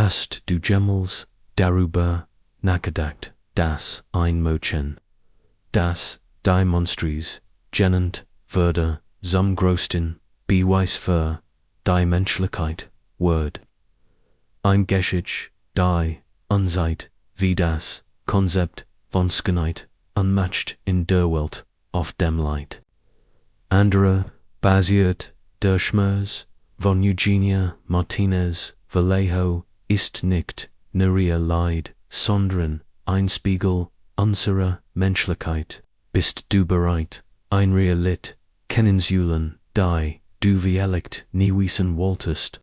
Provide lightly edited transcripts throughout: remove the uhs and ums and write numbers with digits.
Hast du jemals darüber nachgedacht, dass ein Mädchen, das die Monstries genannt wurde, zum größten Beweis für die Menschlichkeit wurde? Ein Geschichte, die ansieht, wie das Konzept von Schönheit unmatcht in der Welt auf dem Leid. Andere basiert der Schmerz von Eugenia Martínez Vallejo ist nicht nur ihr Leid, sondern ein Spiegel unserer Menschlichkeit. Bist du bereit, ein Lied kennenzulernen, die du vielleicht nie wissen wolltest?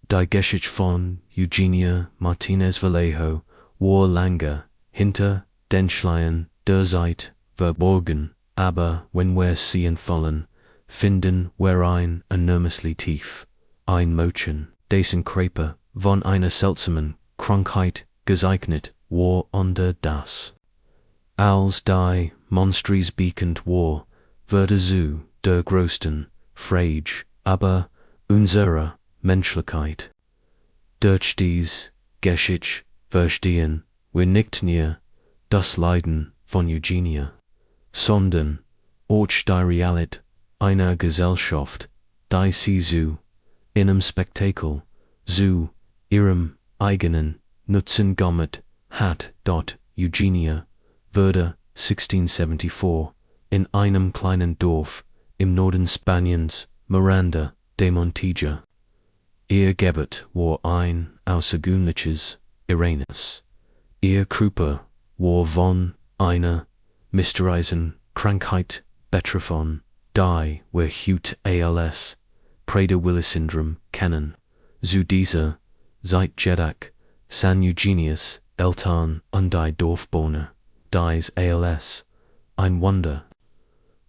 Die Geschichte von Eugenia Martínez Vallejo war lange hinter den Schleiern der Zeit verborgen, aber wenn wir sie entfallen, finden wir ein enormes Tief. Ein Mädchen, dessen Körper von einer seltsamen Krankheit gezeichnet war unter das. Als die Monstries bekannt war, wurde sie der größten Frage, aber unserer Menschlichkeit. Durch dies Geschichte verstehen wir nicht nur das Leiden von Eugenia, sondern auch die Realität einer Gesellschaft, die sie zu einem Spektakel, zu ihrem eigenen Nutzen gemacht hat. Dort Eugenia wurde 1674 in einem kleinen Dorf im Norden Spaniens, Miranda de Montilla. Ihr Gebet war ein außergewöhnliches Irenes. Ihr Körper war von einer mysteriösen Krankheit betroffen, die wir heute als Prader-Willi-Syndrom kennen. Zu dieser Zeit jedoch San Eugenius Eltern und die Dorfbewohner dies als ein Wunder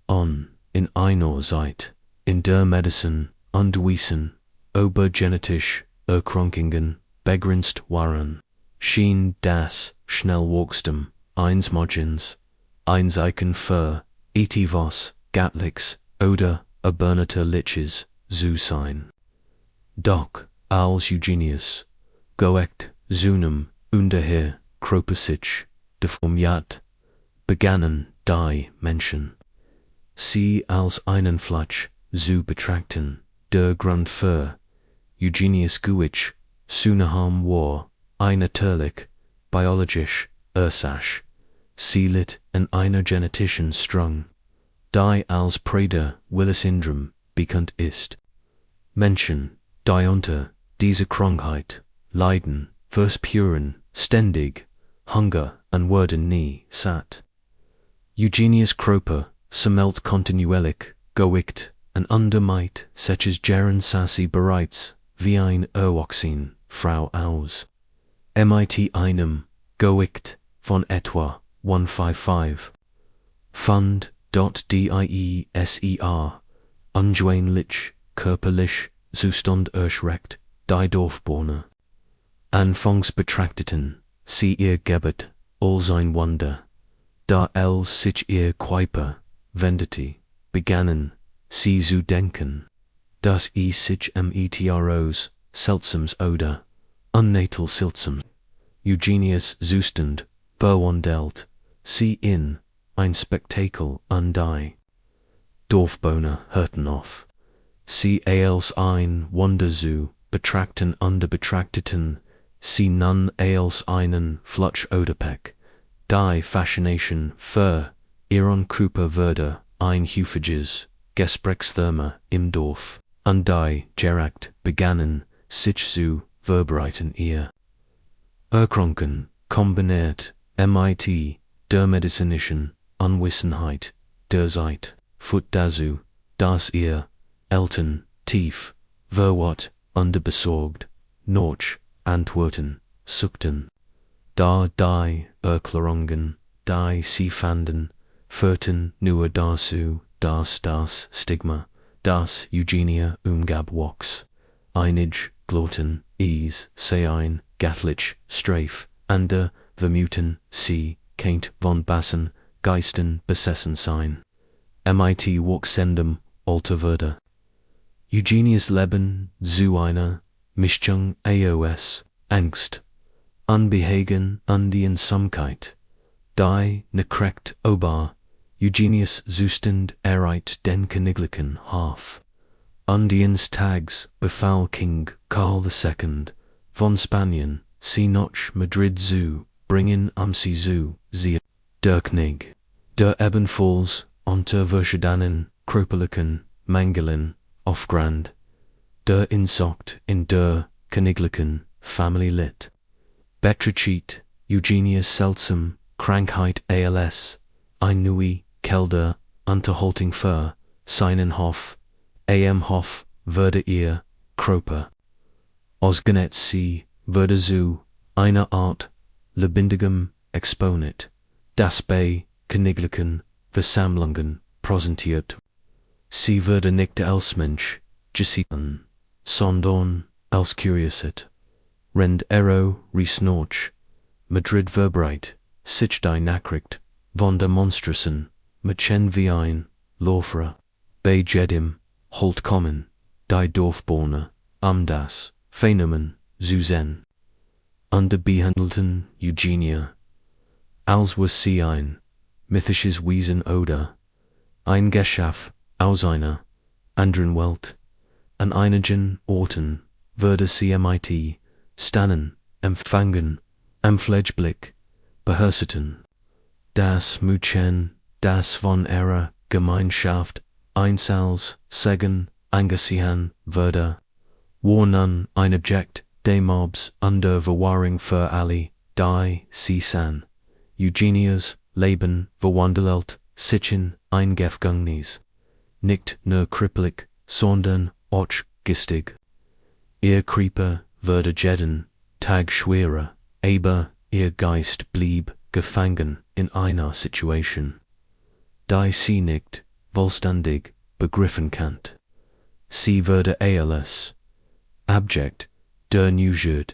an in einer Zeit, in der Medizin und Wissen über genetische Erkrankungen begrenzt waren, schien das Schnellwachstum eines Mädchens ein Zeichen für etwas Göttliches oder Übernatürliches zu sein. Doch als Eugenius gerecht seinem Unterher sich deformiert, begannen die Menschen, sie als einen Fleisch zu betrachten. Der Grund für Eugenius Guich Sunaham war eine natürlich biologisch Ursache. Sie litt an einer genetischen Strang, die als Prader-Willi-Syndrom bekannt ist. Menschen, die unter dieser Krankheit leiden, verspüren ständig Hunger und werden nie satt. Eugenius Körper sammelt kontinuierlich Gewicht und damit setzt sie bereits wie ein Erwachsene Frau aus. Mit einem Gewicht von etwa 155 Pfund. DIESER ungewöhnlich körperlich Zustand erschreckt die Dorfbewohner. Anfangs betrachteten sie ihr Gebet als ein Wunder, da sich ihr Körper wendete, begannen sie zu denken, dass sich etwas Seltsames oder unnatürlich Seltsames Eugenius Zustand verwandelt sie in ein Spektakel und die Dorfbewohner hörten auf, sie als ein Wunder zu betrachten und betrachteten sie nun als einen Flutsch oder Peck. Die Faszination für ihren Körper wurde ein häufiges Gesprächsthema im Dorf, und die direkt begannen sich zu verbreiten. Ihr Erkranken kombiniert mit der medizinischen Unwissenheit der Zeit führt dazu, dass ihr Eltern tief verwirrt und besorgt nach Antworten suchten. Da die Erklärungen, die sie fanden, führten nur dazu, dass das Stigma, das Eugenia umgab, wuchs. Einige glaubten, es sei ein göttlich Streif, andere vermuten, sie könnte von bösen Geistern besessen sein. Mit wachsendem Alter wurde Eugenias Leben zu einer Mischung aus Angst, Unbehagen, Undiensamkeit, die Nekrecht Obar, Eugenius Zustand ereit den königlichen Hof. Undiens Tags befahl King Karl II von Spanien, sie nach Madrid zu bringen sie zu der König, der ebenfalls unter verschiedenen körperlichen Mängeln aufgrund der Inzucht in der königlichen Familie litt. Betrachtet Eugenius seltsam Krankheit als ein neue Kelder Unterhaltung für seinen Hof, Hof würde ihr Körper ausgenutzt, sie würde zu einer Art lebendigem Exponat, das bei königlichen Versammlungen präsentiert. Sie würde nicht als Mensch gesehen, sondern als Kuriosität. Rend ris noch Madrid verbreitet, sich die Nachricht von der monströsen Mädchen wie ein Läufer bei jedem Halt kommen, die Dorfbewohner das Phänomen zu sehen. Unter behandelten Eugenia, als was sie ein mythisches Wesen oder ein Geschöpf aus einer anderen Welt, an einigen Orten würde sie mit Stannen empfangen, am Fleischblick beherrschten. Das Mädchen, das von ihrer Gemeinschaft einzelns Segen angesehen würde, war nun ein Objekt des Mobs under Verwahrung für alle, die sie sahen. Eugenias Leben verwandelt sich in ein Gefängnis, nicht nur körperlich, sondern auch geistig. Ihr Körper würde jeden Tag schwerer, aber ihr Geist blieb gefangen in einer Situation, die sie nicht vollständig begriffen kann. Sie würde als abject der Neugier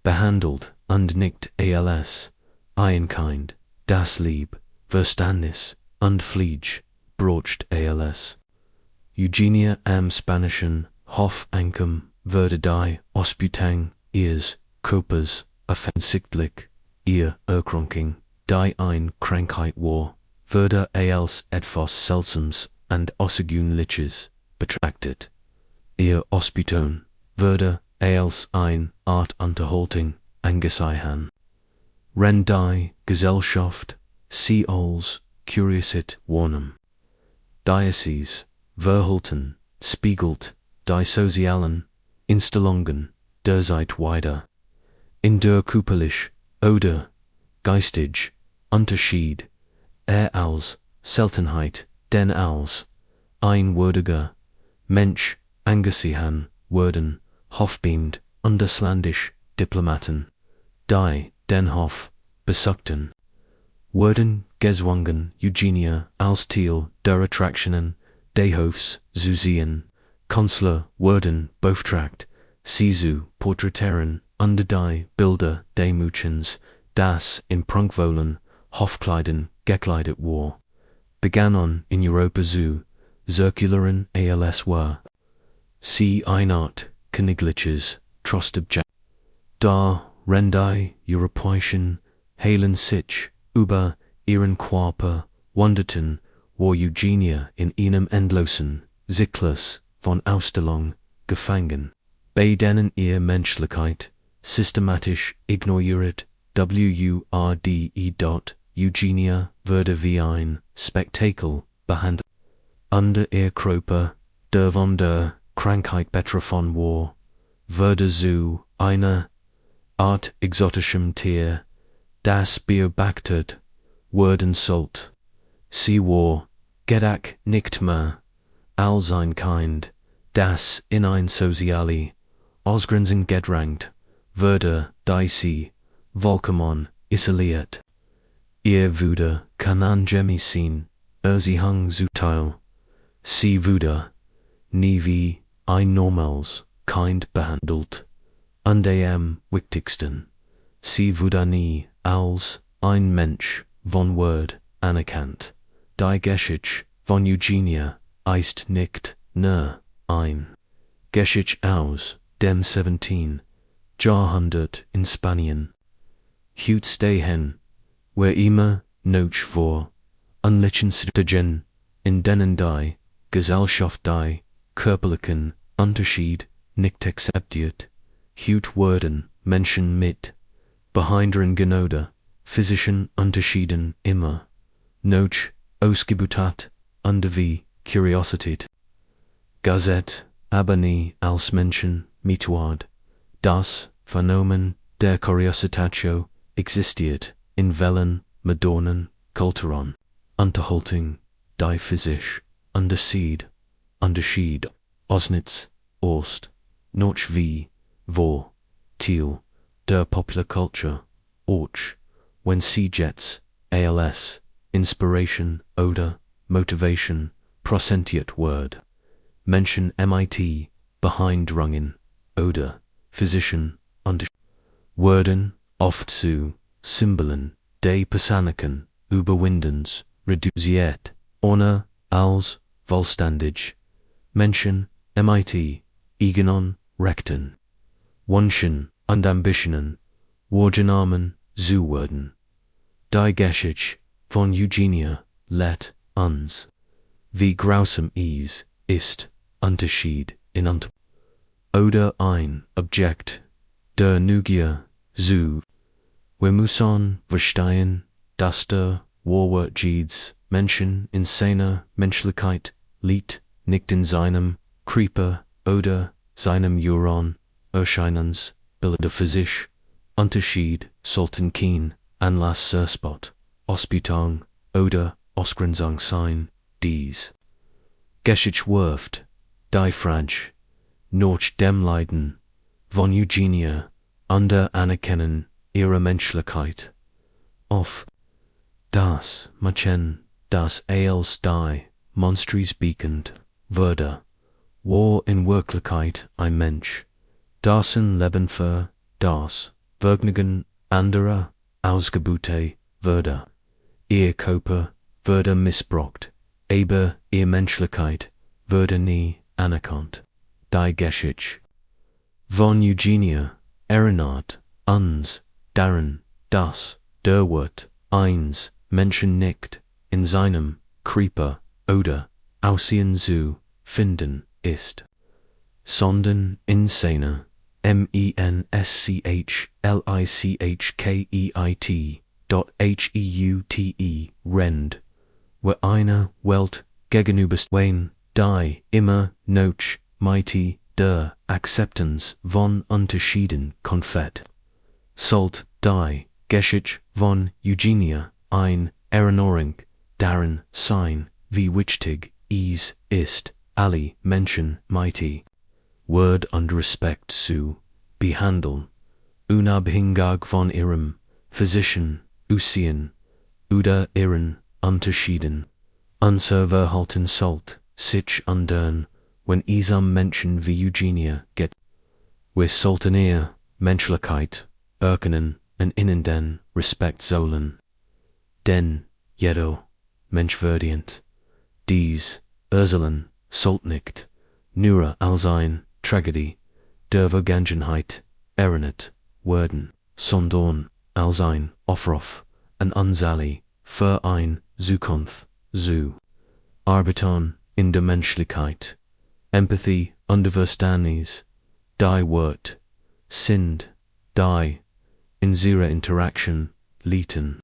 behandelt und nicht als ein Kind, das Lieb, Verständnis und Pflege braucht als. Eugenia am Spanischen Hof ankommen würde die Ausbeutung ihres Körpers offensichtlich, ihr Erkrankung, die eine Krankheit war, würde als etwas Seltsames und Außergewöhnliches betrachtet. Ihr Ausbeutung würde als eine Art Unterhaltung angesehen. Wenn die Gesellschaft sie als Kuriosität wahrnahm. Dieses Verhalten spiegelt die sozialen Instellungen der Zeit wider. In der körperlich oder geistig Unterschied als Seltenheit denn als ein würdiger Mensch angesehen wurden, hofbeamt unterslandisch Diplomaten, die den Hof besuchten, wurden gezwungen, Eugenia als Teil der Attraktionen des Hofs zu sehen. Künstler wurden beauftragt, sie zu porträtieren und die Bilder des Mädchens, das in prunkvollen Hofkleidern gekleidet war, begannen in Europa zu zirkulieren als war sie eine Art königliches Trostobjekt. Da die europäischen Heilen sich über ihren Körper wunderten, war Eugenia in einem endlosen Zyklus von Ausstellung gefangen, bei denen ihr Menschlichkeit systematisch ignoriert wurde. Eugenia würde wie ein Spektakel behandelt. Under ihr Körper, der von der Krankheit betroffen war, würde zu einer Art exotischem Tier, das beobachtet werden sollte. Sie war gedacht nicht mehr als ein Kind, das in ein soziale Ausgrenzung gedrängt würde, die sie vollkommen isoliert. Ihr würde kein Gemissin Erziehung zuteil. Sie würde nie wie ein normales Kind behandelt. Und am wichtigsten, sie würde nie als ein Mensch von Wort anerkannt. Die Geschichte von Eugenia ist nicht nur ein Geschichte aus dem 17. Jahrhundert in Spanien. Hut stehen, wer immer noch vor, unlizenzierte in denen die Gesellschaft die körperlichen Unterschied nicht akzeptiert, hut werden Menschen mit behinderen Genode, physischen Unterschieden immer noch ausgebucht und wie Kuriosität. Gazette, aber nie als Menschen mitward. Das Phänomen der Kuriositatio existiert in wellen modernen Kulturen. Unterhaltung, die physisch Unterschied, Osnitz, Ost, noch wie, wo, Thiel, der Popular Culture, och, when sie jets, als, Inspiration oder Motivation, procentiert word. Menschen mit, behinderungen, oder, physischen, werden, oft zu, Symbolen, de Persönlichen, überwindens, reduziert, ohne, als, vollständig. Menschen, mit, eigenon, rechten. Wünschen und Ambitionen, wahrgenommen, zu werden. Die Geschichte von Eugenia lehrt uns, wie grausam ist, Unterschied in oder ein Objekt, der Neugier, zu. Wir müssen verstehen, dass der wahre Menschen in seiner Menschlichkeit liegt, nicht in seinem Körper oder seinem Neuron Erscheinens, Bilder physisch, Unterschied sollten kein Anlass zur Spott, Ausbeutung oder Ausgrenzung sein, dies Geschichte wirft, die Frage, nach dem Leiden von Eugenia und der Anerkennung ihrer Menschlichkeit auf das Mädchen, das als die Monstries beacont, wurde, war in Wirklichkeit ein Mensch, dessen Leben für das Vergnügen anderer ausgebeutet wurde. Ihr Körper wurde missbraucht, aber ihre Menschlichkeit wurde nie anerkannt. Die Geschichte von Eugenia erinnert uns daran, dass der Wort eins Menschen nicht in seinem Körper oder Aussehen zu finden ist, sondern in seiner menschlichkeit, rend, wo eine Welt gegenübersteht, die immer noch mit der Akzeptanz von Unterschieden konfett. Sollt die Geschichte von Eugenia ein Erinnerung daran sein, wie wichtig es ist, alle Menschen mit Word und Respekt zu behandeln, unabhängig von ihrem physischen Aussehen oder ihren Unterschieden. Unser Verhalten sollte sich ändern, wenn es Menschen wie Eugenia geht. Wir sollten ihre Menschlichkeit erkennen und ihnen den Respekt zollen. Denn jeder Mensch verdient dies Erzeln sollte nicht nur als eine Tragödie der Vergangenheit erinnert werden, sondern als ein Aufruf an uns alle für eine Zukunft zu arbeiten in der Menschlichkeit. Empathy und Verständnis, die Wort, sind die in ihrer Interaktion liegen.